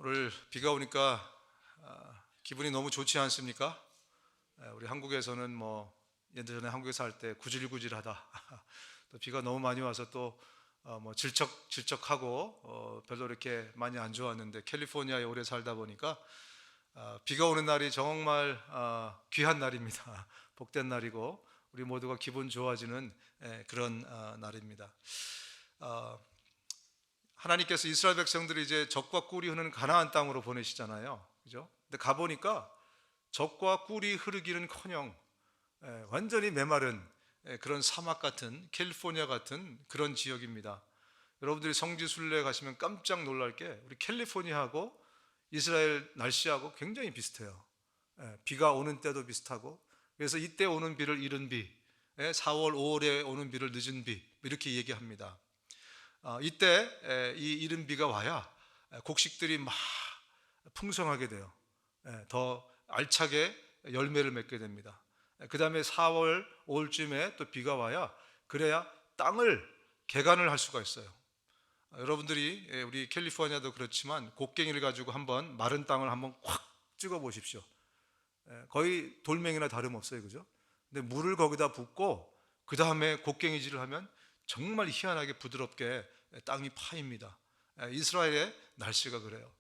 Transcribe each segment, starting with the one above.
오늘 비가 오니까 기분이 너무 좋지 않습니까? 우리 한국에서는 예전에 한국에 살 때 구질구질하다. 또 비가 너무 많이 와서 또 질척질척하고 별로 이렇게 많이 안 좋았는데, 캘리포니아에 오래 살다 보니까 비가 오는 날이 정말 귀한 날입니다. 복된 날이고 우리 모두가 기분 좋아지는 그런 날입니다. 하나님께서 이스라엘 백성들이 이제 적과 꿀이 흐르는 가나안 땅으로 보내시잖아요, 그죠? 근데 가 보니까 적과 꿀이 흐르기는커녕 완전히 메마른 그런 사막 같은, 캘리포니아 같은 그런 지역입니다. 여러분들이 성지 순례 가시면 깜짝 놀랄 게, 우리 캘리포니아하고 이스라엘 날씨하고 굉장히 비슷해요. 비가 오는 때도 비슷하고, 그래서 이때 오는 비를 이른 비, 4월 5월에 오는 비를 늦은 비, 이렇게 얘기합니다. 이때 이 이른 비가 와야 곡식들이 막 풍성하게 돼요. 더 알차게 열매를 맺게 됩니다. 그 다음에 4월 5월쯤에 또 비가 와야, 그래야 땅을 개간을 할 수가 있어요. 여러분들이 우리 캘리포니아도 그렇지만 곡괭이를 가지고 한번 마른 땅을 한번 확 찍어 보십시오. 거의 돌멩이나 다름없어요, 그죠? 근데 물을 거기다 붓고 그 다음에 곡괭이질을 하면 정말 희한하게 부드럽게 땅이 파입니다. 이스라엘의 날씨가 그래요.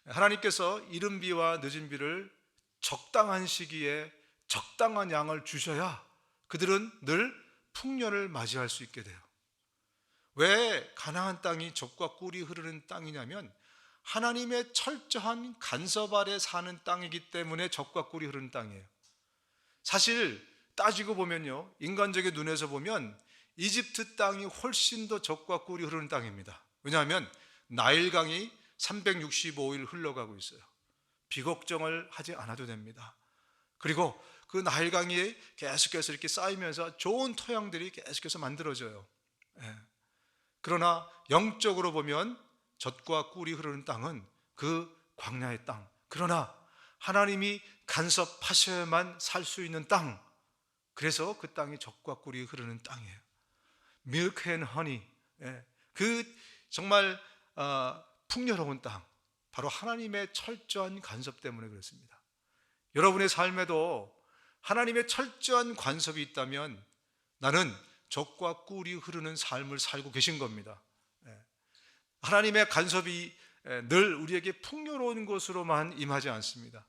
하나님께서 이른 비와 늦은 비를 적당한 시기에 적당한 양을 주셔야 그들은 늘 풍년을 맞이할 수 있게 돼요. 왜 가나안 땅이 적과 꿀이 흐르는 땅이냐면, 하나님의 철저한 간섭 아래 사는 땅이기 때문에 적과 꿀이 흐르는 땅이에요. 사실 따지고 보면요, 인간적인 눈에서 보면 이집트 땅이 훨씬 더 적과 꿀이 흐르는 땅입니다. 왜냐하면 나일강이 365일 흘러가고 있어요. 비 걱정을 하지 않아도 됩니다. 그리고 그 나일강이 계속해서 이렇게 쌓이면서 좋은 토양들이 계속해서 만들어져요. 그러나 영적으로 보면 젖과 꿀이 흐르는 땅은 그 광야의 땅, 그러나 하나님이 간섭하셔야만 살 수 있는 땅, 그래서 그 땅이 젖과 꿀이 흐르는 땅이에요. 밀크 앤 허니, 그 정말 풍요로운 땅, 바로 하나님의 철저한 간섭 때문에 그렇습니다. 여러분의 삶에도 하나님의 철저한 간섭이 있다면 나는 젖과 꿀이 흐르는 삶을 살고 계신 겁니다. 하나님의 간섭이 늘 우리에게 풍요로운 것으로만 임하지 않습니다.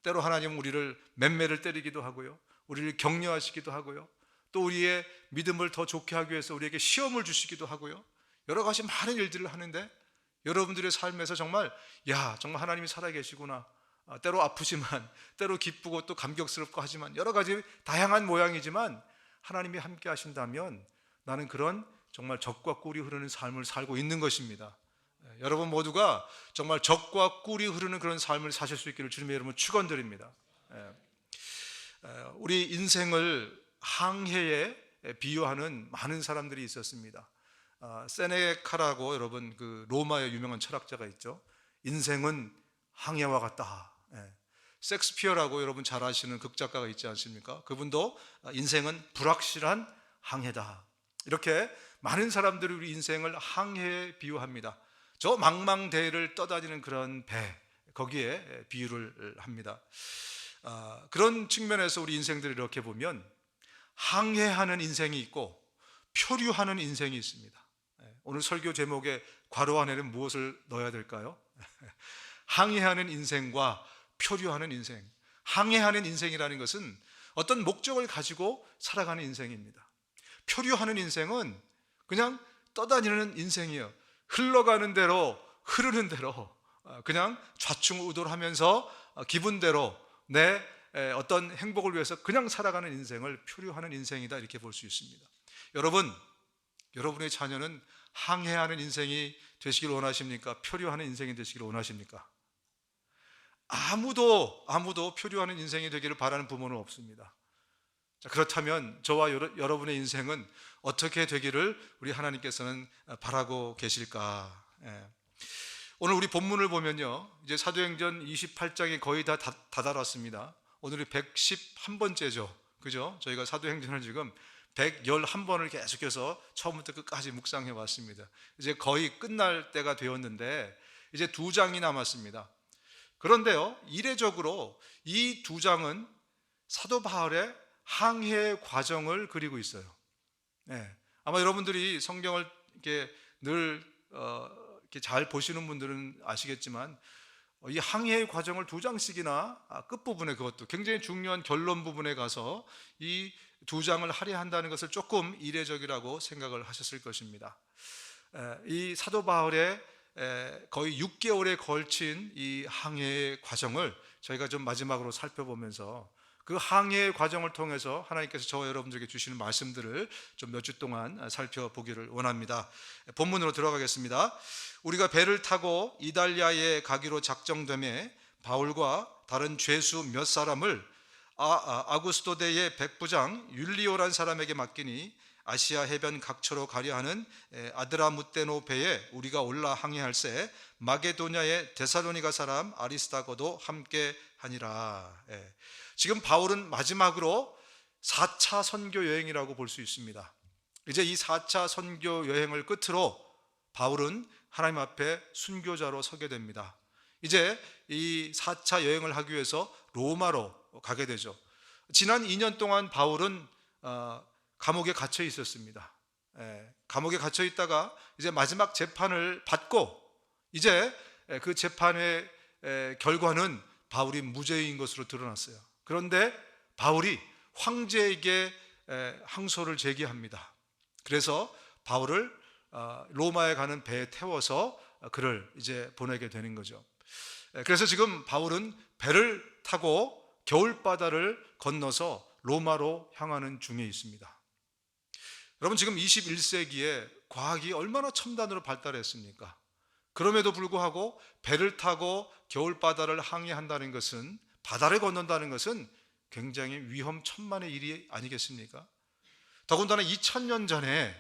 때로 하나님은 우리를 맴매를 때리기도 하고요, 우리를 격려하시기도 하고요, 또 우리의 믿음을 더 좋게 하기 위해서 우리에게 시험을 주시기도 하고요, 여러 가지 많은 일들을 하는데, 여러분들의 삶에서 정말 정말 하나님이 살아계시구나, 때로 아프지만 때로 기쁘고 또 감격스럽고 하지만 여러 가지 다양한 모양이지만 하나님이 함께 하신다면 나는 그런 정말 젖과 꿀이 흐르는 삶을 살고 있는 것입니다. 여러분 모두가 정말 젖과 꿀이 흐르는 그런 삶을 사실 수 있기를 주님의 이름으로 축원드립니다. 우리 인생을 항해에 비유하는 많은 사람들이 있었습니다. 세네카라고, 여러분 그 로마의 유명한 철학자가 있죠. 인생은 항해와 같다. 섹스피어라고 여러분 잘 아시는 극작가가 있지 않습니까? 그분도 인생은 불확실한 항해다, 이렇게 많은 사람들이 우리 인생을 항해에 비유합니다. 저 망망대해를 떠다니는 그런 배, 거기에 비유를 합니다. 그런 측면에서 우리 인생들을 이렇게 보면 항해하는 인생이 있고 표류하는 인생이 있습니다. 오늘 설교 제목에 괄호 안에는 무엇을 넣어야 될까요? 항해하는 인생과 표류하는 인생. 항해하는 인생이라는 것은 어떤 목적을 가지고 살아가는 인생입니다. 표류하는 인생은 그냥 떠다니는 인생이에요. 흘러가는 대로, 흐르는 대로 그냥 좌충우돌 하면서 기분대로 내 어떤 행복을 위해서 그냥 살아가는 인생을 표류하는 인생이다, 이렇게 볼 수 있습니다. 여러분의 자녀는 항해하는 인생이 되시길 원하십니까? 표류하는 인생이 되시길 원하십니까? 아무도 표류하는 인생이 되기를 바라는 부모는 없습니다. 자, 그렇다면 저와 여러분의 인생은 어떻게 되기를 우리 하나님께서는 바라고 계실까? 오늘 우리 본문을 보면요, 이제 사도행전 28장이 거의 다 다다랐습니다. 오늘이 111번째죠, 그죠? 저희가 사도행전을 지금 111번을 계속해서 처음부터 끝까지 묵상해 왔습니다. 이제 거의 끝날 때가 되었는데, 이제 2장이 남았습니다. 그런데요, 이례적으로 이 2장은 사도 바울의 항해 과정을 그리고 있어요. 네. 아마 여러분들이 성경을 이렇게 늘 이렇게 잘 보시는 분들은 아시겠지만 이 항해의 과정을 2장씩이나 끝부분에, 그것도 굉장히 중요한 결론 부분에 가서 이 2장을 할애한다는 것을 조금 이례적이라고 생각을 하셨을 것입니다. 이 사도 바울의 거의 6개월에 걸친 이 항해의 과정을 저희가 좀 마지막으로 살펴보면서 그 항해의 과정을 통해서 하나님께서 저와 여러분들에게 주시는 말씀들을 좀 몇 주 동안 살펴보기를 원합니다. 본문으로 들어가겠습니다. 우리가 배를 타고 이달리아에 가기로 작정되매 바울과 다른 죄수 몇 사람을 아구스토데의 백부장 율리오란 사람에게 맡기니 아시아 해변 각처로 가려 하는 아드라무테노 배에 우리가 올라 항해할새 마게도냐의 데살로니가 사람 아리스다고도 함께 하니라. 지금 바울은 마지막으로 4차 선교 여행이라고 볼 수 있습니다. 이제 이 4차 선교 여행을 끝으로 바울은 하나님 앞에 순교자로 서게 됩니다. 이제 이 4차 여행을 하기 위해서 로마로 가게 되죠. 지난 2년 동안 바울은 감옥에 갇혀 있었습니다. 감옥에 갇혀 있다가 이제 마지막 재판을 받고 이제 그 재판의 결과는 바울이 무죄인 것으로 드러났어요. 그런데 바울이 황제에게 항소를 제기합니다. 그래서 바울을 로마에 가는 배에 태워서 그를 이제 보내게 되는 거죠. 그래서 지금 바울은 배를 타고 겨울바다를 건너서 로마로 향하는 중에 있습니다. 여러분, 지금 21세기에 과학이 얼마나 첨단으로 발달했습니까? 그럼에도 불구하고 배를 타고 겨울바다를 항해한다는 것은, 바다를 건넌다는 것은 굉장히 위험천만의 일이 아니겠습니까? 더군다나 2000년 전에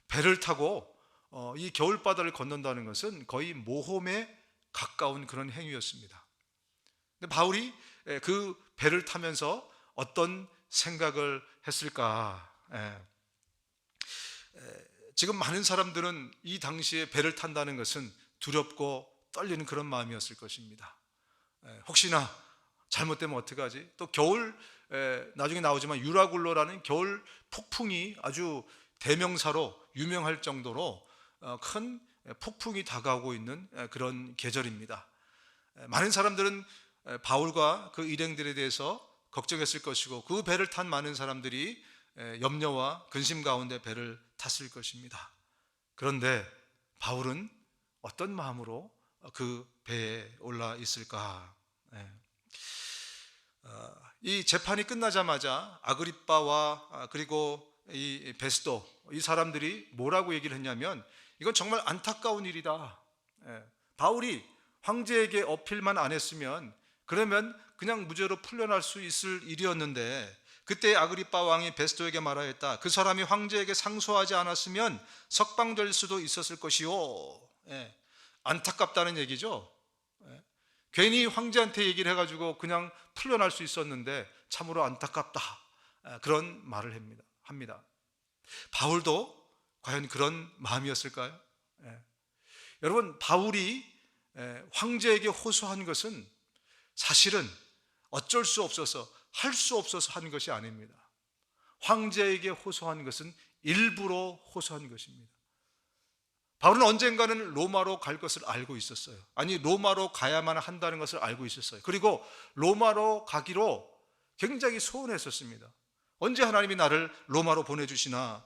배를 타고 이 겨울바다를 건넌다는 것은 거의 모험에 가까운 그런 행위였습니다. 근데 바울이 그 배를 타면서 어떤 생각을 했을까? 지금 많은 사람들은 이 당시에 배를 탄다는 것은 두렵고 떨리는 그런 마음이었을 것입니다. 혹시나 잘못되면 어떡하지? 또 겨울, 나중에 나오지만 유라굴로라는 겨울 폭풍이 아주 대명사로 유명할 정도로 큰 폭풍이 다가오고 있는 그런 계절입니다. 많은 사람들은 바울과 그 일행들에 대해서 걱정했을 것이고, 그 배를 탄 많은 사람들이 염려와 근심 가운데 배를 탔을 것입니다. 그런데 바울은 어떤 마음으로 그 배에 올라 있을까? 이 재판이 끝나자마자 아그리빠와 그리고 이 베스도, 이 사람들이 뭐라고 얘기를 했냐면, 이건 정말 안타까운 일이다. 바울이 황제에게 어필만 안 했으면 그러면 그냥 무죄로 풀려날 수 있을 일이었는데, 그때 아그리빠 왕이 베스도에게 말하였다. 그 사람이 황제에게 상소하지 않았으면 석방될 수도 있었을 것이요. 안타깝다는 얘기죠. 괜히 황제한테 얘기를 해가지고 그냥 풀려날 수 있었는데 참으로 안타깝다, 그런 말을 합니다. 바울도 과연 그런 마음이었을까요? 여러분, 바울이 황제에게 호소한 것은 사실은 어쩔 수 없어서, 할 수 없어서 한 것이 아닙니다. 황제에게 호소한 것은 일부러 호소한 것입니다. 바울은 언젠가는 로마로 갈 것을 알고 있었어요. 아니, 로마로 가야만 한다는 것을 알고 있었어요. 그리고 로마로 가기로 굉장히 소원했었습니다. 언제 하나님이 나를 로마로 보내주시나?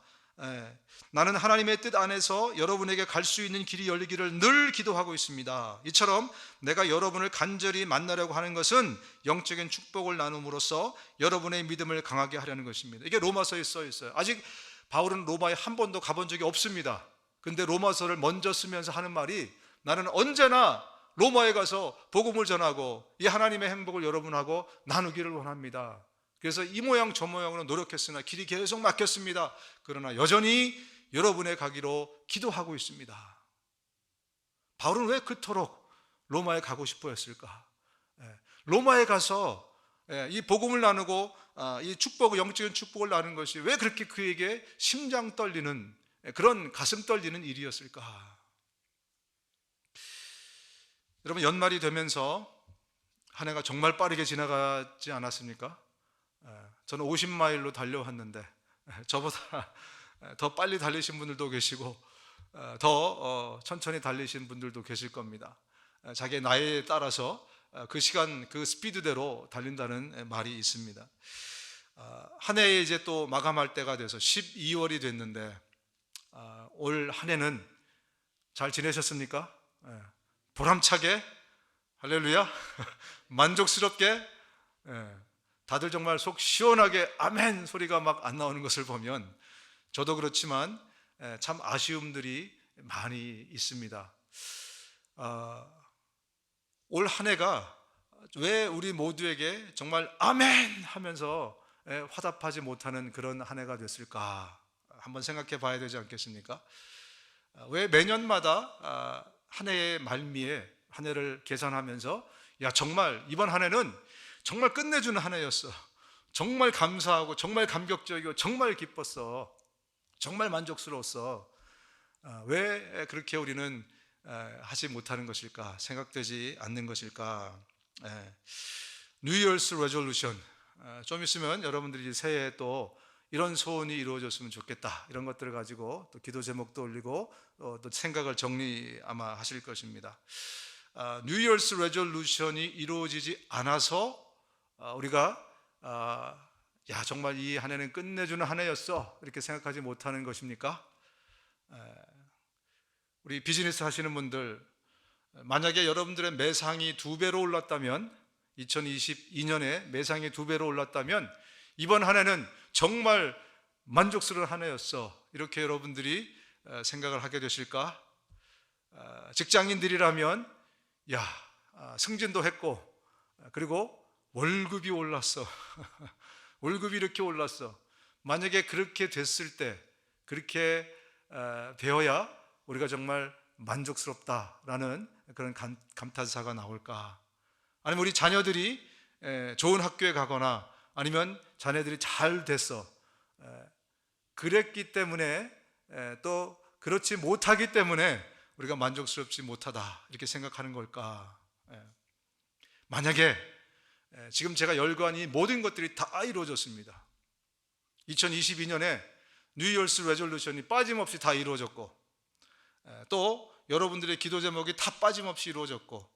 나는 하나님의 뜻 안에서 여러분에게 갈 수 있는 길이 열리기를 늘 기도하고 있습니다. 이처럼 내가 여러분을 간절히 만나려고 하는 것은 영적인 축복을 나눔으로써 여러분의 믿음을 강하게 하려는 것입니다. 이게 로마서에 써 있어요. 아직 바울은 로마에 한 번도 가본 적이 없습니다. 근데 로마서를 먼저 쓰면서 하는 말이, 나는 언제나 로마에 가서 복음을 전하고 이 하나님의 행복을 여러분하고 나누기를 원합니다. 그래서 이 모양 저 모양으로 노력했으나 길이 계속 막혔습니다. 그러나 여전히 여러분의 가기로 기도하고 있습니다. 바울은 왜 그토록 로마에 가고 싶어 했을까? 로마에 가서 이 복음을 나누고 이 축복, 영적인 축복을 나누는 것이 왜 그렇게 그에게 심장 떨리는, 그런 가슴 떨리는 일이었을까? 여러분, 연말이 되면서 한 해가 정말 빠르게 지나가지 않았습니까? 저는 50마일로 달려왔는데 저보다 더 빨리 달리신 분들도 계시고 더 천천히 달리신 분들도 계실 겁니다. 자기의 나이에 따라서 그 시간, 그 스피드대로 달린다는 말이 있습니다. 한 해에 이제 또 마감할 때가 돼서 12월이 됐는데 올 한 해는 잘 지내셨습니까? 보람차게, 할렐루야, 만족스럽게, 다들 정말 속 시원하게 아멘 소리가 막 안 나오는 것을 보면 저도 그렇지만 참 아쉬움들이 많이 있습니다. 올 한 해가 왜 우리 모두에게 정말 아멘 하면서 화답하지 못하는 그런 한 해가 됐을까 한번 생각해 봐야 되지 않겠습니까? 왜 매년마다 한 해의 말미에 한 해를 계산하면서 야, 정말 이번 한 해는 정말 끝내주는 한 해였어, 정말 감사하고 정말 감격적이고 정말 기뻤어, 정말 만족스러웠어, 왜 그렇게 우리는 하지 못하는 것일까, 생각되지 않는 것일까? New Year's Resolution, 좀 있으면 여러분들이 새해에 또 이런 소원이 이루어졌으면 좋겠다, 이런 것들을 가지고 또 기도 제목도 올리고 또 생각을 정리 아마 하실 것입니다. New Year's Resolution이 이루어지지 않아서 우리가 야, 정말 이 한 해는 끝내주는 한 해였어, 이렇게 생각하지 못하는 것입니까? 우리 비즈니스 하시는 분들, 만약에 여러분들의 매상이 2배로 올랐다면, 2022년에 매상이 2배로 올랐다면 이번 한 해는 정말 만족스러운 한 해였어, 이렇게 여러분들이 생각을 하게 되실까? 직장인들이라면 야, 승진도 했고 그리고 월급이 올랐어 월급이 이렇게 올랐어, 만약에 그렇게 됐을 때, 그렇게 되어야 우리가 정말 만족스럽다라는 그런 감탄사가 나올까? 아니면 우리 자녀들이 좋은 학교에 가거나 아니면 자녀들이 잘 됐어, 그랬기 때문에 또 그렇지 못하기 때문에 우리가 만족스럽지 못하다, 이렇게 생각하는 걸까? 만약에 지금 제가 열거한 이 모든 것들이 다 이루어졌습니다. 2022년에 뉴이얼스 레졸루션이 빠짐없이 다 이루어졌고, 또 여러분들의 기도 제목이 다 빠짐없이 이루어졌고,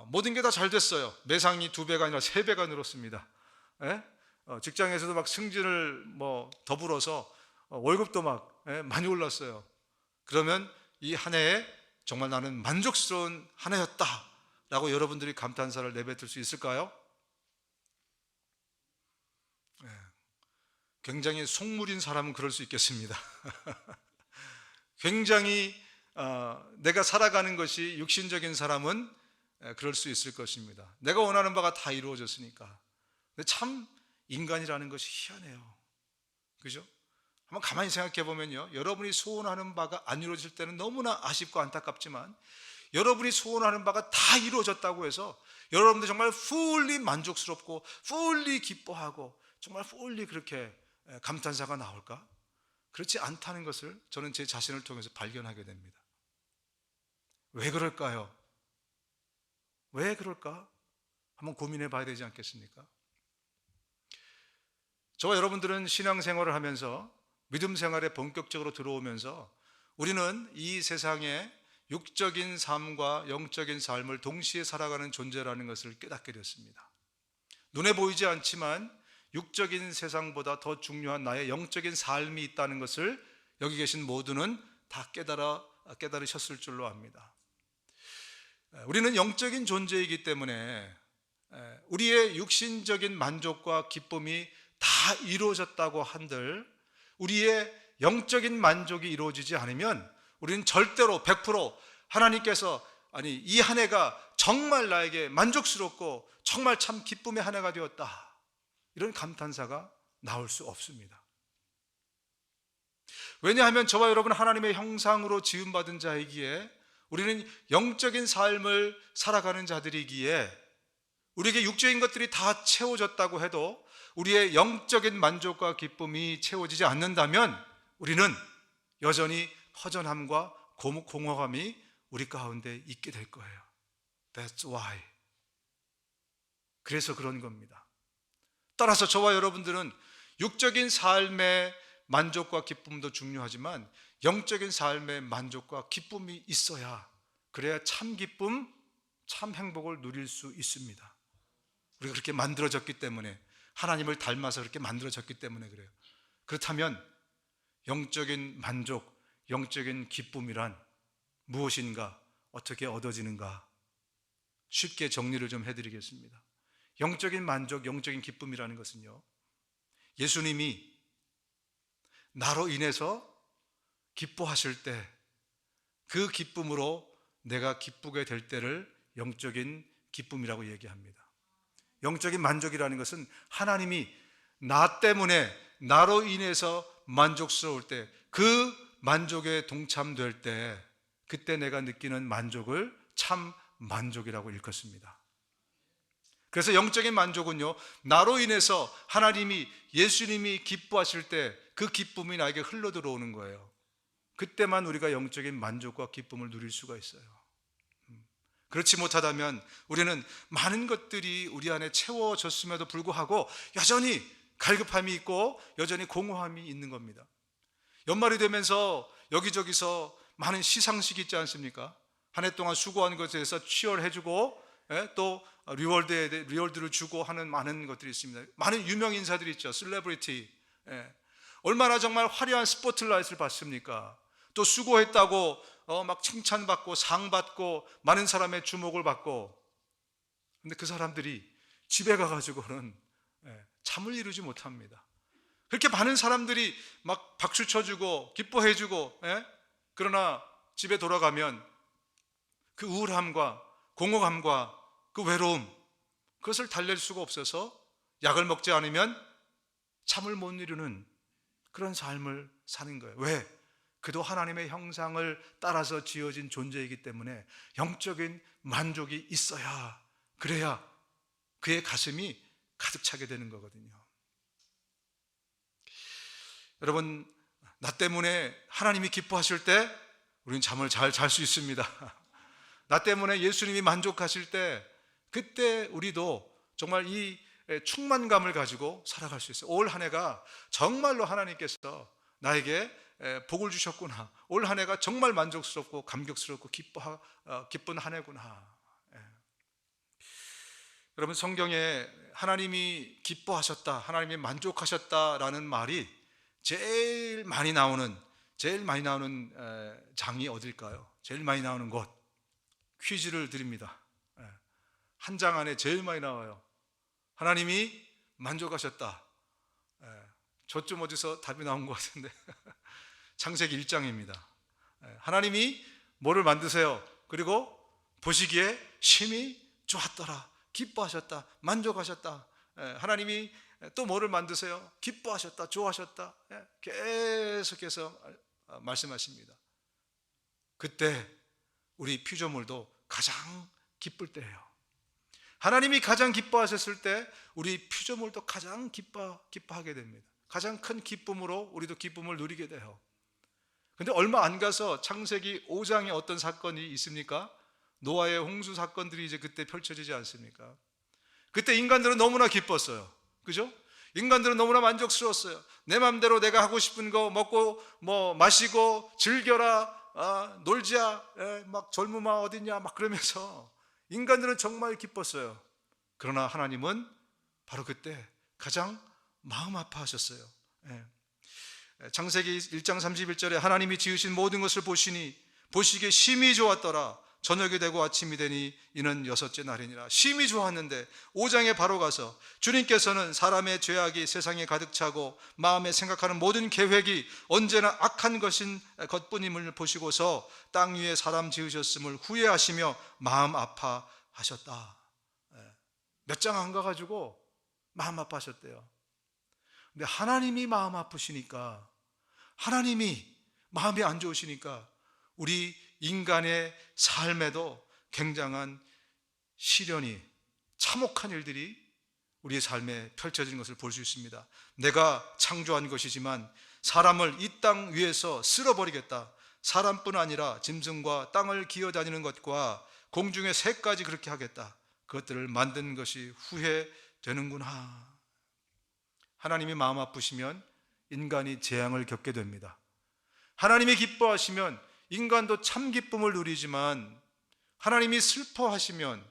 모든 게 다 잘 됐어요. 매상이 2배가 아니라 3배가 늘었습니다. 직장에서도 막 승진을 더불어서 월급도 막 많이 올랐어요. 그러면 이 한 해에 정말 나는 만족스러운 한 해였다 라고 여러분들이 감탄사를 내뱉을 수 있을까요? 굉장히 속물인 사람은 그럴 수 있겠습니다. 굉장히 내가 살아가는 것이 육신적인 사람은 그럴 수 있을 것입니다. 내가 원하는 바가 다 이루어졌으니까. 근데 참 인간이라는 것이 희한해요. 그죠? 한번 가만히 생각해 보면요, 여러분이 소원하는 바가 안 이루어질 때는 너무나 아쉽고 안타깝지만, 여러분이 소원하는 바가 다 이루어졌다고 해서 여러분들 정말 fully 만족스럽고 fully 기뻐하고 정말 fully 그렇게 감탄사가 나올까? 그렇지 않다는 것을 저는 제 자신을 통해서 발견하게 됩니다. 왜 그럴까요? 왜 그럴까? 한번 고민해 봐야 되지 않겠습니까? 저와 여러분들은 신앙생활을 하면서, 믿음 생활에 본격적으로 들어오면서 우리는 이 세상에 육적인 삶과 영적인 삶을 동시에 살아가는 존재라는 것을 깨닫게 됐습니다. 눈에 보이지 않지만 육적인 세상보다 더 중요한 나의 영적인 삶이 있다는 것을 여기 계신 모두는 다 깨달으셨을 줄로 압니다. 우리는 영적인 존재이기 때문에 우리의 육신적인 만족과 기쁨이 다 이루어졌다고 한들 우리의 영적인 만족이 이루어지지 않으면 우리는 절대로 100% 하나님께서 이 한 해가 정말 나에게 만족스럽고 정말 참 기쁨의 한 해가 되었다, 이런 감탄사가 나올 수 없습니다. 왜냐하면 저와 여러분은 하나님의 형상으로 지음받은 자이기에, 우리는 영적인 삶을 살아가는 자들이기에, 우리에게 육적인 것들이 다 채워졌다고 해도 우리의 영적인 만족과 기쁨이 채워지지 않는다면 우리는 여전히 허전함과 공허감이 우리 가운데 있게 될 거예요. That's why. 그래서 그런 겁니다. 따라서 저와 여러분들은 육적인 삶의 만족과 기쁨도 중요하지만 영적인 삶의 만족과 기쁨이 있어야, 그래야 참 기쁨, 참 행복을 누릴 수 있습니다. 우리가 그렇게 만들어졌기 때문에, 하나님을 닮아서 그렇게 만들어졌기 때문에 그래요. 그렇다면 영적인 만족, 영적인 기쁨이란 무엇인가, 어떻게 얻어지는가, 쉽게 정리를 좀 해드리겠습니다. 영적인 만족, 영적인 기쁨이라는 것은요, 예수님이 나로 인해서 기뻐하실 때 그 기쁨으로 내가 기쁘게 될 때를 영적인 기쁨이라고 얘기합니다. 영적인 만족이라는 것은 하나님이 나 때문에, 나로 인해서 만족스러울 때, 그 만족에 동참될 때, 그때 내가 느끼는 만족을 참 만족이라고 일컫습니다. 그래서 영적인 만족은요, 나로 인해서 하나님이, 예수님이 기뻐하실 때 그 기쁨이 나에게 흘러 들어오는 거예요. 그때만 우리가 영적인 만족과 기쁨을 누릴 수가 있어요. 그렇지 못하다면 우리는 많은 것들이 우리 안에 채워졌음에도 불구하고 여전히 갈급함이 있고 여전히 공허함이 있는 겁니다. 연말이 되면서 여기저기서 많은 시상식이 있지 않습니까? 한 해 동안 수고한 것에 대해서 치열해주고, 또 리워드를 주고 하는 많은 것들이 있습니다. 많은 유명 인사들이 있죠. 셀레브리티. 얼마나 정말 화려한 스포트라이트를 받습니까? 또 수고했다고 막 칭찬받고 상 받고 많은 사람의 주목을 받고. 근데 그 사람들이 집에 가가지고는 잠을 이루지 못합니다. 그렇게 많은 사람들이 막 박수 쳐주고 기뻐해주고, 그러나 집에 돌아가면 그 우울함과 공허함과 그 외로움, 그것을 달랠 수가 없어서 약을 먹지 않으면 잠을 못 이루는 그런 삶을 사는 거예요. 왜? 그도 하나님의 형상을 따라서 지어진 존재이기 때문에 영적인 만족이 있어야, 그래야 그의 가슴이 가득 차게 되는 거거든요. 여러분, 나 때문에 하나님이 기뻐하실 때 우리는 잠을 잘 잘 수 있습니다. 나 때문에 예수님이 만족하실 때, 그때 우리도 정말 이 충만감을 가지고 살아갈 수 있어요. 올 한 해가 정말로 하나님께서 나에게 복을 주셨구나, 올 한 해가 정말 만족스럽고 감격스럽고 기쁜 한 해구나. 여러분, 성경에 하나님이 기뻐하셨다, 하나님이 만족하셨다라는 말이 제일 많이 나오는 장이 어딜까요? 제일 많이 나오는 곳, 퀴즈를 드립니다. 한 장 안에 제일 많이 나와요. 하나님이 만족하셨다. 저쯤 어디서 답이 나온 것 같은데 창세기 1장입니다. 하나님이 뭐를 만드세요? 그리고 보시기에 심히 좋았더라, 기뻐하셨다, 만족하셨다. 하나님이 또 뭐를 만드세요? 기뻐하셨다, 좋아하셨다. 계속해서 말씀하십니다. 그때 우리 피조물도 가장 기쁠 때예요. 하나님이 가장 기뻐하셨을 때 우리 피조물도 가장 기뻐하게 됩니다. 가장 큰 기쁨으로 우리도 기쁨을 누리게 돼요. 근데 얼마 안 가서 창세기 5장에 어떤 사건이 있습니까? 노아의 홍수 사건들이 이제 그때 펼쳐지지 않습니까? 그때 인간들은 너무나 기뻤어요. 그죠? 인간들은 너무나 만족스러웠어요. 내 마음대로 내가 하고 싶은 거 먹고 마시고 즐겨라, 놀자, 막 젊음아 어딨냐 막 그러면서 인간들은 정말 기뻤어요. 그러나 하나님은 바로 그때 가장 마음 아파하셨어요. 창세기 1장 31절에 하나님이 지으신 모든 것을 보시니 보시기에 심히 좋았더라. 저녁이 되고 아침이 되니 이는 여섯째 날이니라. 심히 좋았는데 5장에 바로 가서 주님께서는 사람의 죄악이 세상에 가득 차고 마음에 생각하는 모든 계획이 언제나 악한 것뿐임을 보시고서 땅 위에 사람 지으셨음을 후회하시며 마음 아파하셨다. 몇 장 안 가가지고 마음 아파하셨대요. 근데 하나님이 마음 아프시니까, 하나님이 마음이 안 좋으시니까 우리 인간의 삶에도 굉장한 시련이, 참혹한 일들이 우리의 삶에 펼쳐지는 것을 볼 수 있습니다. 내가 창조한 것이지만 사람을 이 땅 위에서 쓸어버리겠다. 사람뿐 아니라 짐승과 땅을 기어다니는 것과 공중의 새까지 그렇게 하겠다. 그것들을 만든 것이 후회되는구나. 하나님이 마음 아프시면 인간이 재앙을 겪게 됩니다. 하나님이 기뻐하시면 인간도 참 기쁨을 누리지만, 하나님이 슬퍼하시면,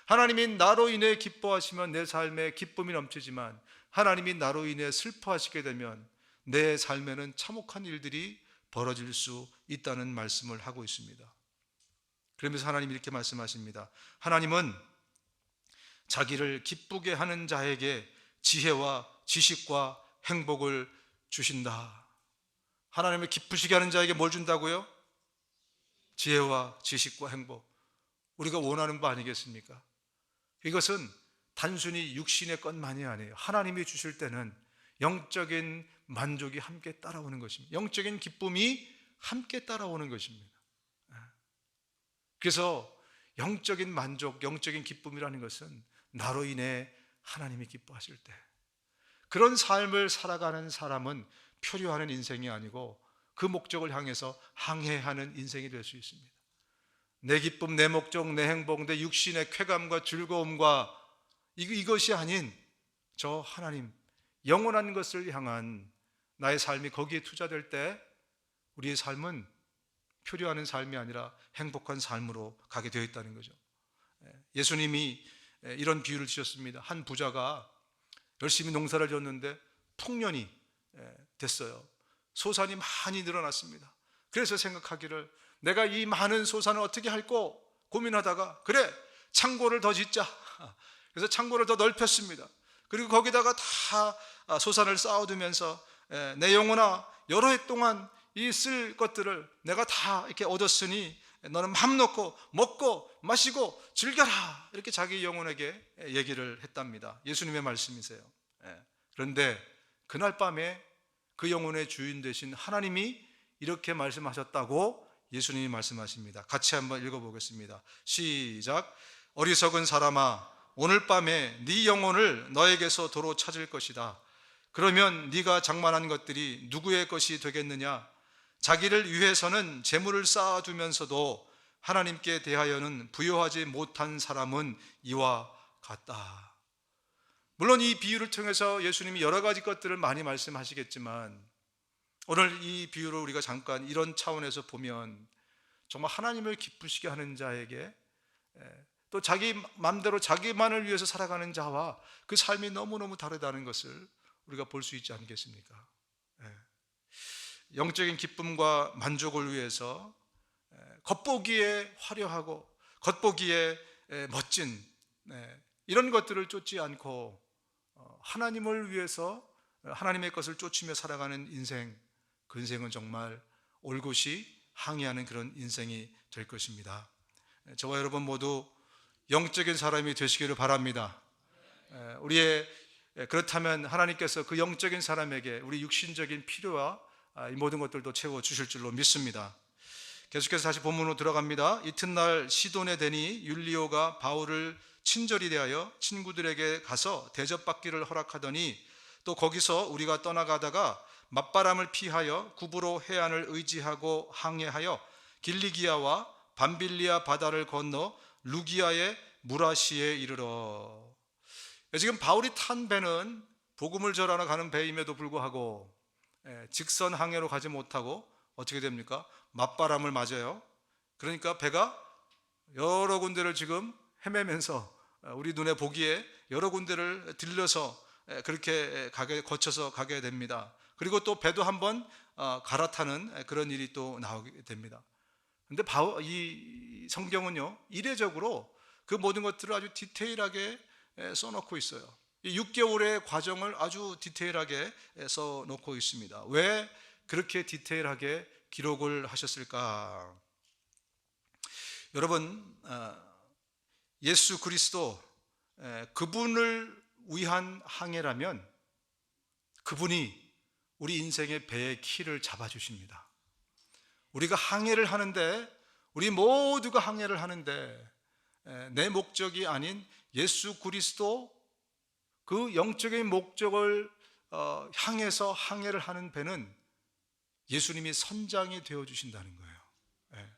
하나님이 나로 인해 기뻐하시면 내 삶에 기쁨이 넘치지만, 하나님이 나로 인해 슬퍼하시게 되면 내 삶에는 참혹한 일들이 벌어질 수 있다는 말씀을 하고 있습니다. 그러면서 하나님이 이렇게 말씀하십니다. 하나님은 자기를 기쁘게 하는 자에게 지혜와 지식과 행복을 주신다. 하나님을 기쁘시게 하는 자에게 뭘 준다고요? 지혜와 지식과 행복. 우리가 원하는 바 아니겠습니까? 이것은 단순히 육신의 것만이 아니에요. 하나님이 주실 때는 영적인 만족이 함께 따라오는 것입니다. 영적인 기쁨이 함께 따라오는 것입니다. 그래서 영적인 만족, 영적인 기쁨이라는 것은 나로 인해 하나님이 기뻐하실 때, 그런 삶을 살아가는 사람은 표류하는 인생이 아니고 그 목적을 향해서 항해하는 인생이 될 수 있습니다. 내 기쁨, 내 목적, 내 행복, 내 육신의 쾌감과 즐거움과 이것이 아닌 저 하나님, 영원한 것을 향한 나의 삶이 거기에 투자될 때 우리의 삶은 표류하는 삶이 아니라 행복한 삶으로 가게 되어 있다는 거죠. 예수님이 이런 비유를 주셨습니다. 한 부자가 열심히 농사를 지었는데 풍년이 됐어요. 소산이 많이 늘어났습니다. 그래서 생각하기를, 내가 이 많은 소산을 어떻게 할꼬 고민하다가, 그래, 창고를 더 짓자. 그래서 창고를 더 넓혔습니다. 그리고 거기다가 다 소산을 쌓아두면서, 내 영혼아, 여러 해 동안 이 쓸 것들을 내가 다 이렇게 얻었으니 너는 맘 놓고 먹고 마시고 즐겨라. 이렇게 자기 영혼에게 얘기를 했답니다. 예수님의 말씀이세요. 그런데 그날 밤에 그 영혼의 주인 되신 하나님이 이렇게 말씀하셨다고 예수님이 말씀하십니다. 같이 한번 읽어보겠습니다. 시작. 어리석은 사람아, 오늘 밤에 네 영혼을 너에게서 도로 찾을 것이다. 그러면 네가 장만한 것들이 누구의 것이 되겠느냐? 자기를 위해서는 재물을 쌓아두면서도 하나님께 대하여는 부요하지 못한 사람은 이와 같다. 물론 이 비유를 통해서 예수님이 여러 가지 것들을 많이 말씀하시겠지만, 오늘 이 비유를 우리가 잠깐 이런 차원에서 보면 정말 하나님을 기쁘시게 하는 자에게, 또 자기 마음대로 자기만을 위해서 살아가는 자와 그 삶이 너무너무 다르다는 것을 우리가 볼 수 있지 않겠습니까? 영적인 기쁨과 만족을 위해서 겉보기에 화려하고 겉보기에 멋진 이런 것들을 쫓지 않고 하나님을 위해서 하나님의 것을 쫓으며 살아가는 인생, 그 인생은 정말 올곧이 항해하는 그런 인생이 될 것입니다. 저와 여러분 모두 영적인 사람이 되시기를 바랍니다. 그렇다면 하나님께서 그 영적인 사람에게 우리 육신적인 필요와 이 모든 것들도 채워주실 줄로 믿습니다. 계속해서 다시 본문으로 들어갑니다. 이튿날 시돈에 대니 율리오가 바울을 친절히 대하여 친구들에게 가서 대접받기를 허락하더니, 또 거기서 우리가 떠나가다가 맞바람을 피하여 구브로 해안을 의지하고 항해하여 길리기아와 밤빌리아 바다를 건너 루기아의 무라시에 이르러. 지금 바울이 탄 배는 복음을 전하러 가는 배임에도 불구하고 직선 항해로 가지 못하고 어떻게 됩니까? 맞바람을 맞아요. 그러니까 배가 여러 군데를 지금 헤매면서 우리 눈에 보기에 여러 군데를 들려서 그렇게 거쳐서 가게 됩니다. 그리고 또 배도 한번 갈아타는 그런 일이 또 나오게 됩니다. 그런데 이 성경은요, 이례적으로 그 모든 것들을 아주 디테일하게 써놓고 있어요. 이 6개월의 과정을 아주 디테일하게 써놓고 있습니다. 왜 그렇게 디테일하게 기록을 하셨을까? 여러분, 예수 그리스도, 그분을 위한 항해라면 그분이 우리 인생의 배의 키를 잡아주십니다. 우리가 항해를 하는데, 우리 모두가 항해를 하는데 내 목적이 아닌 예수 그리스도 그 영적인 목적을 향해서 항해를 하는 배는 예수님이 선장이 되어주신다는 거예요.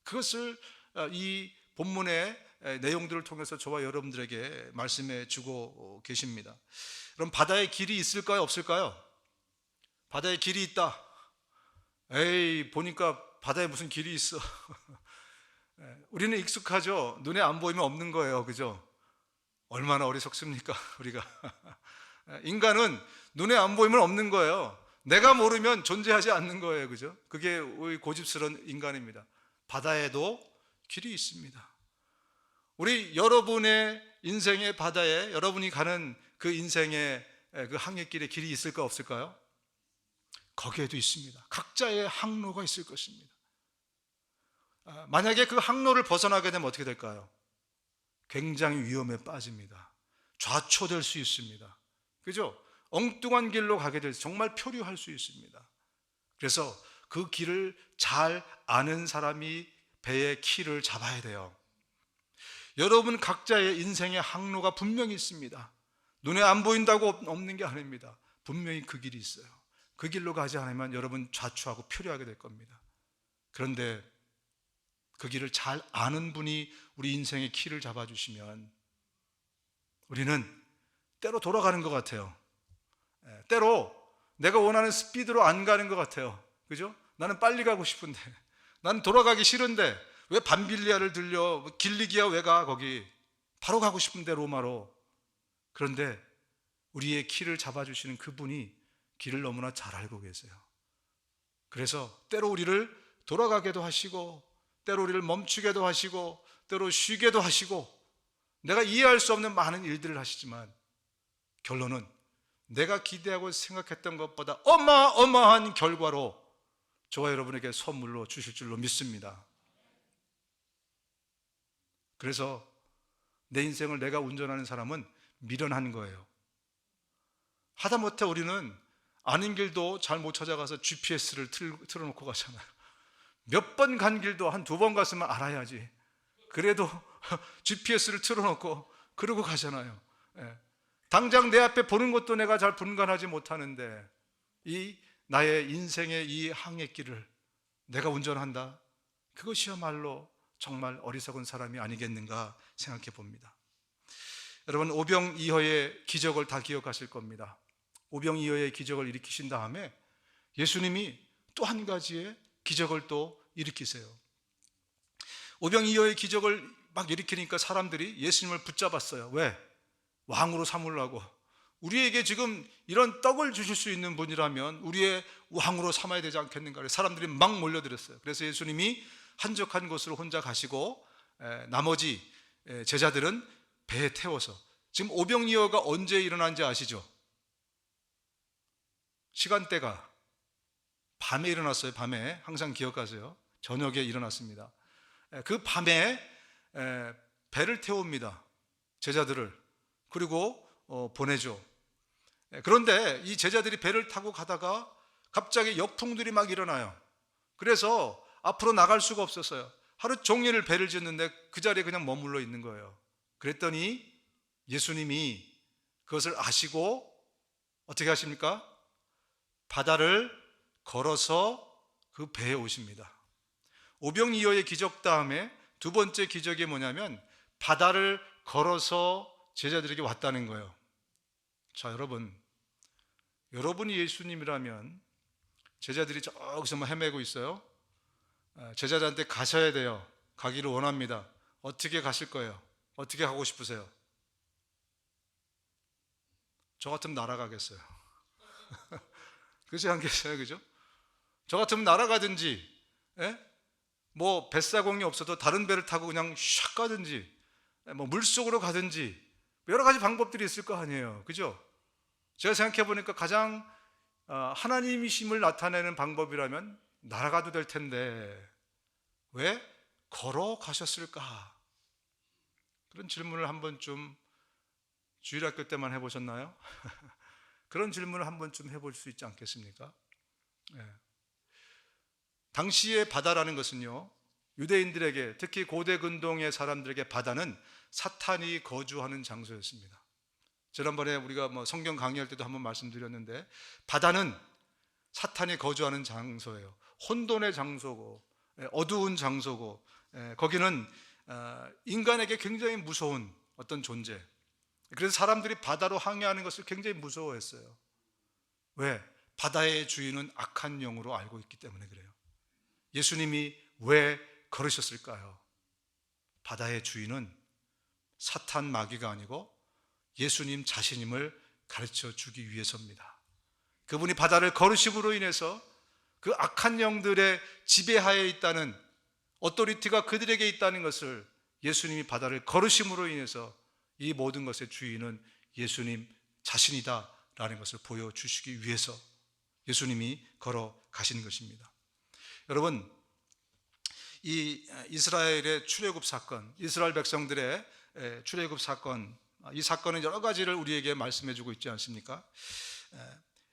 그것을 이 본문의 내용들을 통해서 저와 여러분들에게 말씀해 주고 계십니다. 그럼 바다에 길이 있을까요, 없을까요? 바다에 길이 있다. 에이, 보니까 바다에 무슨 길이 있어. 우리는 익숙하죠. 눈에 안 보이면 없는 거예요, 그죠? 얼마나 어리석습니까, 우리가. 인간은 눈에 안 보이면 없는 거예요. 내가 모르면 존재하지 않는 거예요, 그죠? 그게 우리 고집스러운 인간입니다. 바다에도 길이 있습니다. 우리 여러분의 인생의 바다에, 여러분이 가는 그 인생의 그 항해길에 길이 있을까 없을까요? 거기에도 있습니다. 각자의 항로가 있을 것입니다. 만약에 그 항로를 벗어나게 되면 어떻게 될까요? 굉장히 위험에 빠집니다. 좌초될 수 있습니다. 그죠? 엉뚱한 길로 가게 될 정말 표류할 수 있습니다. 그래서 그 길을 잘 아는 사람이 배의 키를 잡아야 돼요. 여러분 각자의 인생의 항로가 분명히 있습니다. 눈에 안 보인다고 없는 게 아닙니다. 분명히 그 길이 있어요. 그 길로 가지 않으면 여러분 좌초하고 표류하게 될 겁니다. 그런데 그 길을 잘 아는 분이 우리 인생의 키를 잡아주시면 우리는 때로 돌아가는 것 같아요. 때로 내가 원하는 스피드로 안 가는 것 같아요. 그죠? 나는 빨리 가고 싶은데, 나는 돌아가기 싫은데 왜 밤빌리아를 들려? 길리기야 왜 가? 거기 바로 가고 싶은데 로마로. 그런데 우리의 키를 잡아주시는 그분이 길을 너무나 잘 알고 계세요. 그래서 때로 우리를 돌아가게도 하시고, 때로 우리를 멈추게도 하시고, 때로 쉬게도 하시고, 내가 이해할 수 없는 많은 일들을 하시지만 결론은 내가 기대하고 생각했던 것보다 어마어마한 결과로 저와 여러분에게 선물로 주실 줄로 믿습니다. 그래서 내 인생을 내가 운전하는 사람은 미련한 거예요. 하다못해 우리는 아는 길도 잘 못 찾아가서 GPS를 틀어놓고 가잖아요. 몇 번 간 길도 한 2번 갔으면 알아야지. 그래도 GPS를 틀어놓고 그러고 가잖아요. 당장 내 앞에 보는 것도 내가 잘 분간하지 못하는데 이 나의 인생의 이 항해길을 내가 운전한다. 그것이야말로 정말 어리석은 사람이 아니겠는가 생각해 봅니다. 여러분, 오병이어의 기적을 다 기억하실 겁니다. 오병이어의 기적을 일으키신 다음에 예수님이 또 한 가지의 기적을 또 일으키세요. 오병이어의 기적을 막 일으키니까 사람들이 예수님을 붙잡았어요. 왜? 왕으로 삼으려고. 우리에게 지금 이런 떡을 주실 수 있는 분이라면 우리의 왕으로 삼아야 되지 않겠는가. 사람들이 막 몰려들었어요. 그래서 예수님이 한적한 곳으로 혼자 가시고 나머지 제자들은 배에 태워서, 지금 오병이어가 언제 일어난지 아시죠? 시간대가 밤에 일어났어요. 밤에. 항상 기억하세요. 저녁에 일어났습니다. 그 밤에 배를 태웁니다. 제자들을. 그리고 보내죠. 그런데 이 제자들이 배를 타고 가다가 갑자기 역풍들이 막 일어나요. 그래서 앞으로 나갈 수가 없었어요. 하루 종일 배를 짓는데 그 자리에 그냥 머물러 있는 거예요. 그랬더니 예수님이 그것을 아시고 어떻게 하십니까? 바다를 걸어서 그 배에 오십니다. 오병이어의 기적 다음에 두 번째 기적이 뭐냐면 바다를 걸어서 제자들에게 왔다는 거예요. 자, 여러분이 예수님이라면 제자들이 저기서 헤매고 있어요. 제자들한테 가셔야 돼요. 가기를 원합니다. 어떻게 가실 거예요? 어떻게 가고 싶으세요? 저 같으면 날아가겠어요. 그렇지 않겠어요? 그죠? 저 같으면 날아가든지, 뭐 뱃사공이 없어도 다른 배를 타고 그냥 샥 가든지, 뭐 물속으로 가든지 여러 가지 방법들이 있을 거 아니에요. 그죠? 제가 생각해 보니까 가장 하나님이심을 나타내는 방법이라면 날아가도 될 텐데 왜 걸어가셨을까? 그런 질문을 한 번쯤 주일학교 때만 해보셨나요? 그런 질문을 한 번쯤 해볼 수 있지 않겠습니까? 당시의 바다라는 것은요, 유대인들에게, 특히 고대 근동의 사람들에게 바다는 사탄이 거주하는 장소였습니다. 지난번에 우리가 성경 강의할 때도 한번 말씀드렸는데 바다는 사탄이 거주하는 장소예요. 혼돈의 장소고 어두운 장소고 거기는 인간에게 굉장히 무서운 어떤 존재. 그래서 사람들이 바다로 항해하는 것을 굉장히 무서워했어요. 왜? 바다의 주인은 악한 영으로 알고 있기 때문에 그래요. 예수님이 왜 걸으셨을까요? 바다의 주인은 사탄 마귀가 아니고 예수님 자신임을 가르쳐 주기 위해서입니다. 그분이 바다를 걸으심으로 인해서 그 악한 영들의 지배하에 있다는 어토리티가 그들에게 있다는 것을, 예수님이 바다를 걸으심으로 인해서 이 모든 것의 주인은 예수님 자신이다라는 것을 보여주시기 위해서 예수님이 걸어가신 것입니다. 여러분, 이 이스라엘의 출애굽 사건, 이스라엘 백성들의 출애굽 사건, 이 사건은 여러 가지를 우리에게 말씀해 주고 있지 않습니까?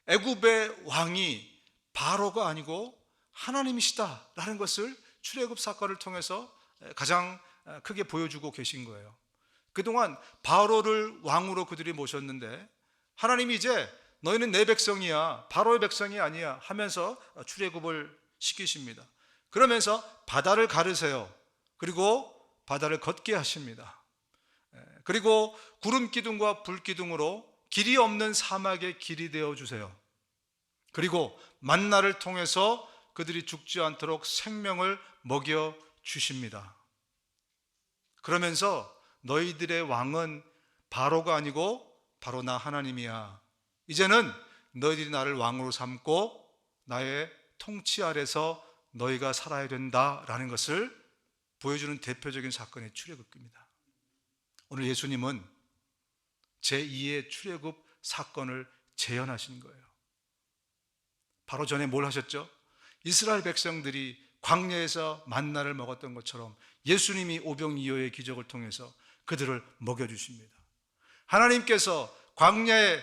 애굽의 왕이 바로가 아니고 하나님이시다라는 것을 출애굽 사건을 통해서 가장 크게 보여주고 계신 거예요. 그동안 바로를 왕으로 그들이 모셨는데 하나님이 이제 너희는 내 백성이야, 바로의 백성이 아니야 하면서 출애굽을 시키십니다. 그러면서 바다를 가르세요. 그리고 바다를 걷게 하십니다. 그리고 구름 기둥과 불 기둥으로 길이 없는 사막에 길이 되어 주세요. 그리고 만나를 통해서 그들이 죽지 않도록 생명을 먹여 주십니다. 그러면서 너희들의 왕은 바로가 아니고 바로 나 하나님이야. 이제는 너희들이 나를 왕으로 삼고 나의 통치 아래서 너희가 살아야 된다라는 것을 보여주는 대표적인 사건이 출애굽입니다. 오늘 예수님은 제2의 출애굽 사건을 재현하신 거예요. 바로 전에 뭘 하셨죠? 이스라엘 백성들이 광야에서 만나를 먹었던 것처럼 예수님이 오병이어의 기적을 통해서 그들을 먹여주십니다. 하나님께서 광야에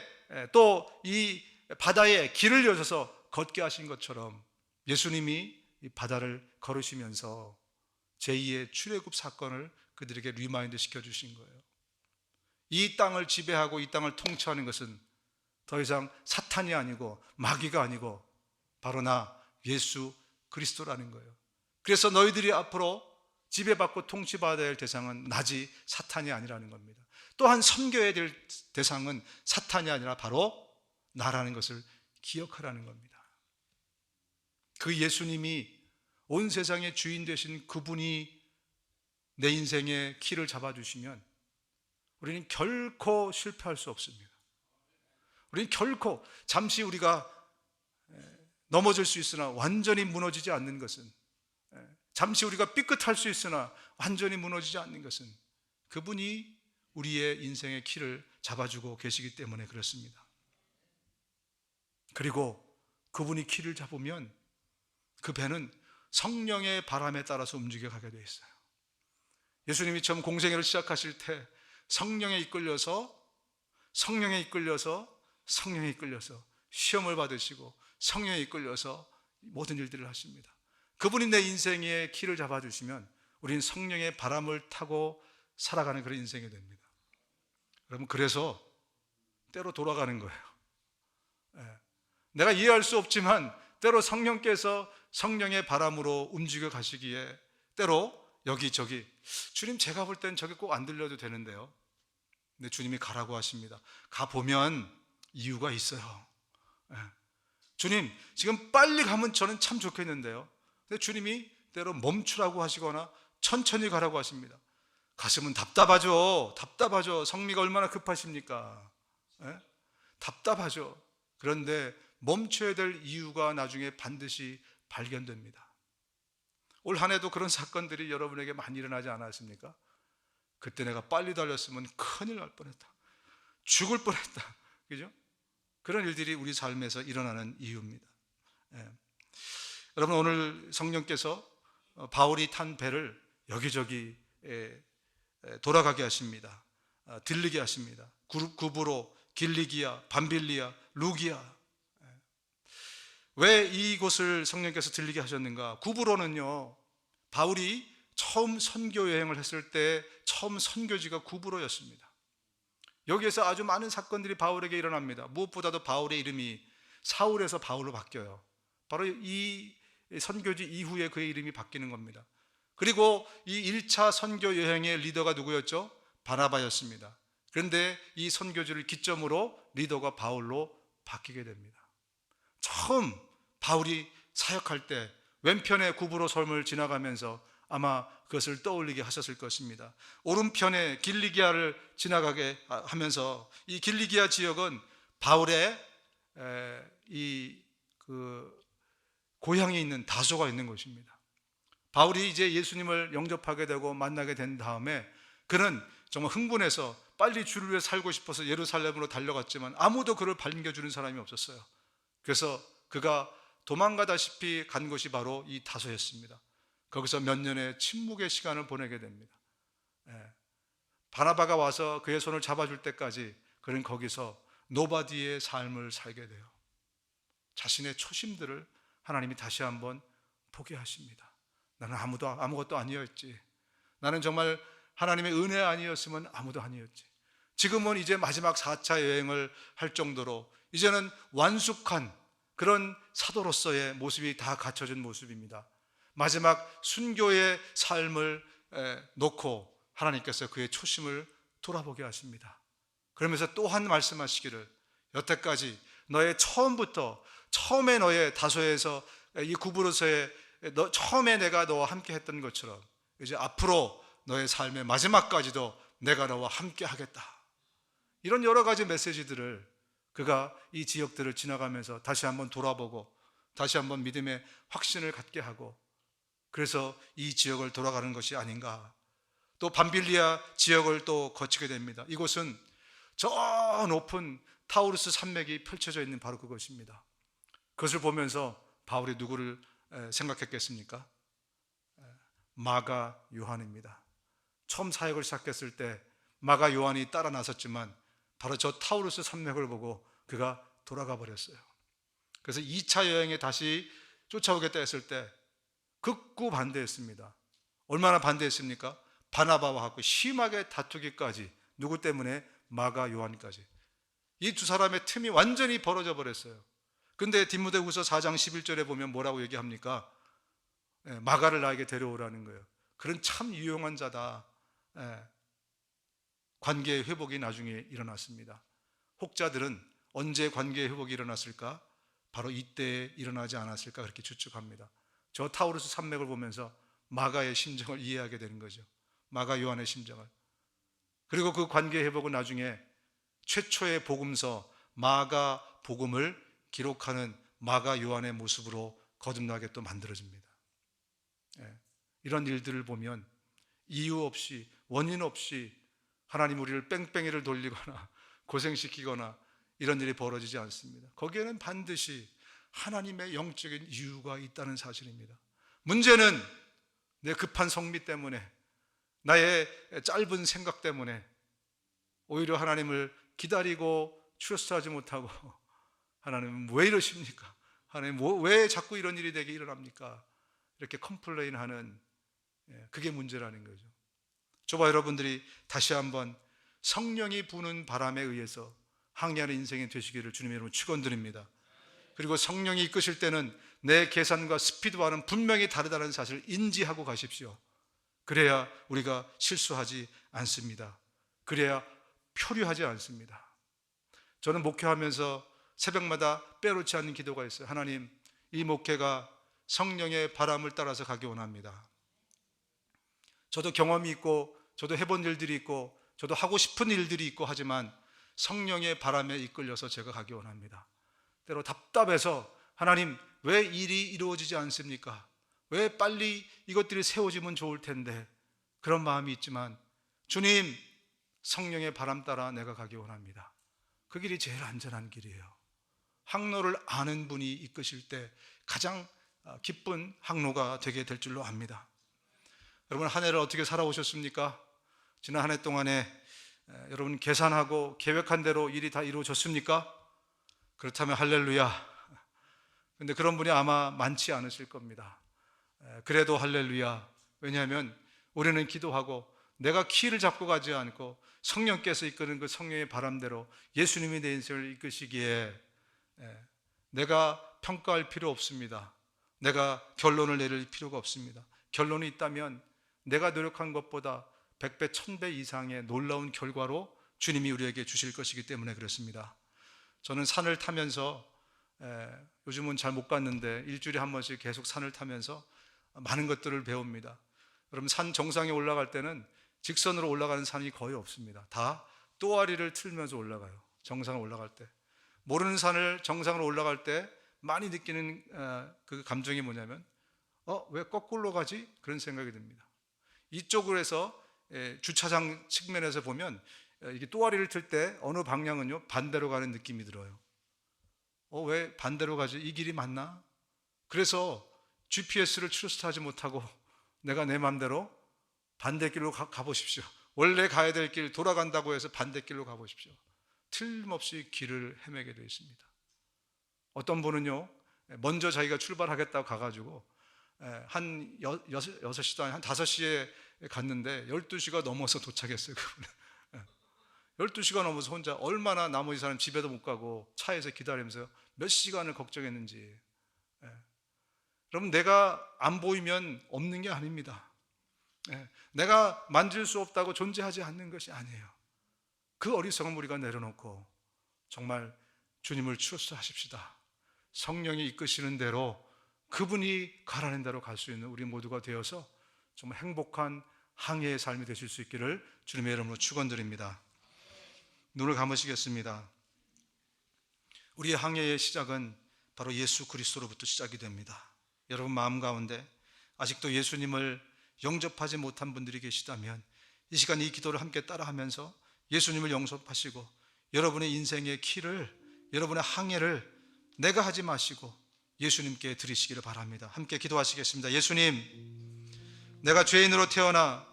또 이 바다에 길을 여셔서 걷게 하신 것처럼 예수님이 이 바다를 걸으시면서 제2의 출애굽 사건을 그들에게 리마인드 시켜주신 거예요. 이 땅을 지배하고 이 땅을 통치하는 것은 더 이상 사탄이 아니고 마귀가 아니고 바로 나 예수 그리스도라는 거예요. 그래서 너희들이 앞으로 지배받고 통치받아야 할 대상은 나지 사탄이 아니라는 겁니다. 또한 섬겨야 될 대상은 사탄이 아니라 바로 나라는 것을 기억하라는 겁니다. 그 예수님이 온 세상의 주인 되신 그분이 내 인생의 키를 잡아주시면 우리는 결코 실패할 수 없습니다. 우리는 결코, 잠시 우리가 넘어질 수 있으나 완전히 무너지지 않는 것은, 잠시 우리가 삐끗할 수 있으나 완전히 무너지지 않는 것은 그분이 우리의 인생의 키를 잡아주고 계시기 때문에 그렇습니다. 그리고 그분이 키를 잡으면 그 배는 성령의 바람에 따라서 움직여가게 되어 있어요. 예수님이 처음 공생애를 시작하실 때 성령에 이끌려서 시험을 받으시고 성령에 이끌려서 모든 일들을 하십니다. 그분이 내 인생의 키를 잡아주시면 우리는 성령의 바람을 타고 살아가는 그런 인생이 됩니다. 여러분, 그래서 때로 돌아가는 거예요. 내가 이해할 수 없지만 때로 성령께서 성령의 바람으로 움직여 가시기에 때로 여기저기, 주님 제가 볼 땐 저기 꼭 안 들려도 되는데요. 근데 주님이 가라고 하십니다. 가보면 이유가 있어요. 주님 지금 빨리 가면 저는 참 좋겠는데요. 근데 주님이 때로 멈추라고 하시거나 천천히 가라고 하십니다. 가슴은 답답하죠. 성미가 얼마나 급하십니까? 답답하죠. 그런데 멈춰야 될 이유가 나중에 반드시 발견됩니다. 올 한 해도 그런 사건들이 여러분에게 많이 일어나지 않았습니까? 그때 내가 빨리 달렸으면 큰일 날 뻔했다, 죽을 뻔했다, 그죠? 그런 일들이 우리 삶에서 일어나는 이유입니다. 여러분, 오늘 성령께서 바울이 탄 배를 여기저기 돌아가게 하십니다. 들리게 하십니다. 구브로, 길리기아, 밤빌리아, 루기아. 왜 이곳을 성령께서 들리게 하셨는가? 구브로는요, 바울이 처음 선교 여행을 했을 때 처음 선교지가 구브로였습니다. 여기에서 아주 많은 사건들이 바울에게 일어납니다. 무엇보다도 바울의 이름이 사울에서 바울로 바뀌어요. 바로 이 선교지 이후에 그의 이름이 바뀌는 겁니다. 그리고 이 1차 선교 여행의 리더가 누구였죠? 바나바였습니다. 그런데 이 선교지를 기점으로 리더가 바울로 바뀌게 됩니다. 처음 바울이 사역할 때 왼편에 구브로 섬을 지나가면서 아마 그것을 떠올리게 하셨을 것입니다. 오른편에 길리기아를 지나가게 하면서 이 길리기아 지역은 바울의 고향이 있는 다소가 있는 곳입니다. 바울이 이제 예수님을 영접하게 되고 만나게 된 다음에 그는 정말 흥분해서 빨리 주를 위해 살고 싶어서 예루살렘으로 달려갔지만 아무도 그를 반겨주는 사람이 없었어요. 그래서 그가 도망가다시피 간 곳이 바로 이 다소였습니다. 거기서 몇 년의 침묵의 시간을 보내게 됩니다. 바나바가 와서 그의 손을 잡아줄 때까지 그는 거기서 노바디의 삶을 살게 돼요. 자신의 초심들을 하나님이 다시 한번 보게 하십니다. 나는 아무것도 아니었지. 나는 정말 하나님의 은혜 아니었으면 아무도 아니었지. 지금은 이제 마지막 4차 여행을 할 정도로 이제는 완숙한 그런 사도로서의 모습이 다 갖춰진 모습입니다. 마지막 순교의 삶을 놓고 하나님께서 그의 초심을 돌아보게 하십니다. 그러면서 또한 말씀하시기를, 여태까지 너의 처음에 너의 다소에서 이 구브로서의 처음에 내가 너와 함께 했던 것처럼 이제 앞으로 너의 삶의 마지막까지도 내가 너와 함께 하겠다. 이런 여러 가지 메시지들을 그가 이 지역들을 지나가면서 다시 한번 돌아보고 다시 한번 믿음의 확신을 갖게 하고, 그래서 이 지역을 돌아가는 것이 아닌가. 또 밤빌리아 지역을 또 거치게 됩니다. 이곳은 저 높은 타우루스 산맥이 펼쳐져 있는 바로 그것입니다. 그것을 보면서 바울이 누구를 생각했겠습니까? 마가 요한입니다. 처음 사역을 시작했을 때 마가 요한이 따라 나섰지만 바로 저 타우루스 산맥을 보고 그가 돌아가 버렸어요. 그래서 2차 여행에 다시 쫓아오겠다 했을 때 극구 반대했습니다. 얼마나 반대했습니까? 바나바와 하고 심하게 다투기까지. 누구 때문에? 마가 요한까지. 이 두 사람의 틈이 완전히 벌어져 버렸어요. 근데 디모데후서 4장 11절에 보면 뭐라고 얘기합니까? 마가를 나에게 데려오라는 거예요. 그런 참 유용한 자다. 관계의 회복이 나중에 일어났습니다. 혹자들은 언제 관계의 회복이 일어났을까? 바로 이때에 일어나지 않았을까 그렇게 추측합니다. 저 타우루스 산맥을 보면서 마가의 심정을 이해하게 되는 거죠. 마가 요한의 심정을. 그리고 그 관계 회복은 나중에 최초의 복음서 마가 복음을 기록하는 마가 요한의 모습으로 거듭나게 또 만들어집니다. 이런 일들을 보면 이유 없이, 원인 없이 하나님 우리를 뺑뺑이를 돌리거나 고생시키거나 이런 일이 벌어지지 않습니다. 거기에는 반드시 하나님의 영적인 이유가 있다는 사실입니다. 문제는 내 급한 성미 때문에, 나의 짧은 생각 때문에 오히려 하나님을 기다리고 트러스트하지 못하고, 하나님은 왜 이러십니까? 하나님 왜 자꾸 이런 일이 내게 일어납니까? 이렇게 컴플레인하는, 그게 문제라는 거죠. 저와 여러분들이 다시 한번 성령이 부는 바람에 의해서 항해하는 인생이 되시기를 주님의 이름으로 축원드립니다. 그리고 성령이 이끄실 때는 내 계산과 스피드와는 분명히 다르다는 사실을 인지하고 가십시오. 그래야 우리가 실수하지 않습니다. 그래야 표류하지 않습니다. 저는 목회하면서 새벽마다 빼놓지 않는 기도가 있어요. 하나님, 이 목회가 성령의 바람을 따라서 가기 원합니다. 저도 경험이 있고 저도 해본 일들이 있고 저도 하고 싶은 일들이 있고 하지만 성령의 바람에 이끌려서 제가 가기 원합니다. 때로 답답해서 하나님 왜 일이 이루어지지 않습니까? 왜 빨리 이것들이 세워지면 좋을 텐데, 그런 마음이 있지만 주님, 성령의 바람 따라 내가 가기 원합니다. 그 길이 제일 안전한 길이에요. 항로를 아는 분이 이끄실 때 가장 기쁜 항로가 되게 될 줄로 압니다. 여러분, 한 해를 어떻게 살아오셨습니까? 지난 한 해 동안에 여러분 계산하고 계획한 대로 일이 다 이루어졌습니까? 그렇다면 할렐루야. 근데 그런 분이 아마 많지 않으실 겁니다. 그래도 할렐루야. 왜냐하면 우리는 기도하고 내가 키를 잡고 가지 않고 성령께서 이끄는 그 성령의 바람대로 예수님이 내 인생을 이끄시기에 내가 평가할 필요 없습니다. 내가 결론을 내릴 필요가 없습니다. 결론이 있다면 내가 노력한 것보다 100배, 1000배 이상의 놀라운 결과로 주님이 우리에게 주실 것이기 때문에 그렇습니다. 저는 산을 타면서 요즘은 잘 못 갔는데 일주일에 한 번씩 계속 산을 타면서 많은 것들을 배웁니다. 여러분, 산 정상에 올라갈 때는 직선으로 올라가는 산이 거의 없습니다. 다 또아리를 틀면서 올라가요. 정상을 올라갈 때. 모르는 산을 정상으로 올라갈 때 많이 느끼는 그 감정이 뭐냐면 왜 거꾸로 가지? 그런 생각이 듭니다. 이쪽으로 해서 주차장 측면에서 보면 이게 또아리를 틀 때 어느 방향은요 반대로 가는 느낌이 들어요. 왜 반대로 가지? 이 길이 맞나? 그래서 GPS를 트러스트하지 못하고 내가 내 마음대로 반대길로 가보십시오. 원래 가야 될 길 돌아간다고 해서 반대길로 가보십시오. 틀림없이 길을 헤매게 되어 있습니다. 어떤 분은요 먼저 자기가 출발하겠다고 가가지고 한 6시도 아니 한 5시에 갔는데 12시가 넘어서 도착했어요. 그분은 12시가 넘어서 혼자 얼마나 나머지 사람 집에도 못 가고 차에서 기다리면서 몇 시간을 걱정했는지. 여러분, 내가 안 보이면 없는 게 아닙니다. 내가 만질 수 없다고 존재하지 않는 것이 아니에요. 그 어리석은 우리가 내려놓고 정말 주님을 트러스트하십시다. 성령이 이끄시는 대로 그분이 가라는 대로 갈 수 있는 우리 모두가 되어서 정말 행복한 항해의 삶이 되실 수 있기를 주님의 이름으로 축원드립니다. 눈을 감으시겠습니다. 우리의 항해의 시작은 바로 예수 그리스도로부터 시작이 됩니다. 여러분 마음 가운데 아직도 예수님을 영접하지 못한 분들이 계시다면 이 시간 이 기도를 함께 따라하면서 예수님을 영접하시고 여러분의 인생의 키를, 여러분의 항해를 내가 하지 마시고 예수님께 드리시기를 바랍니다. 함께 기도하시겠습니다. 예수님, 내가 죄인으로 태어나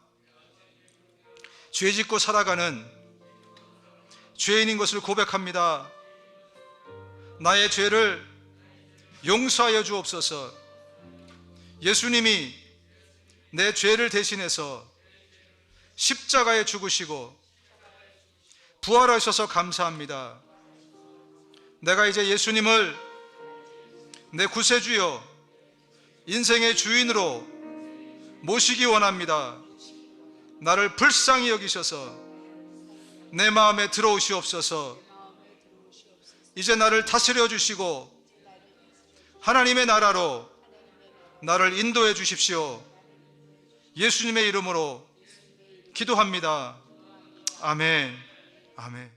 죄 짓고 살아가는 죄인인 것을 고백합니다. 나의 죄를 용서하여 주옵소서. 예수님이 내 죄를 대신해서 십자가에 죽으시고 부활하셔서 감사합니다. 내가 이제 예수님을 내 구세주여 인생의 주인으로 모시기 원합니다. 나를 불쌍히 여기셔서 내 마음에 들어오시옵소서. 이제 나를 다스려 주시고 하나님의 나라로 나를 인도해 주십시오. 예수님의 이름으로 기도합니다. 아멘. 아멘.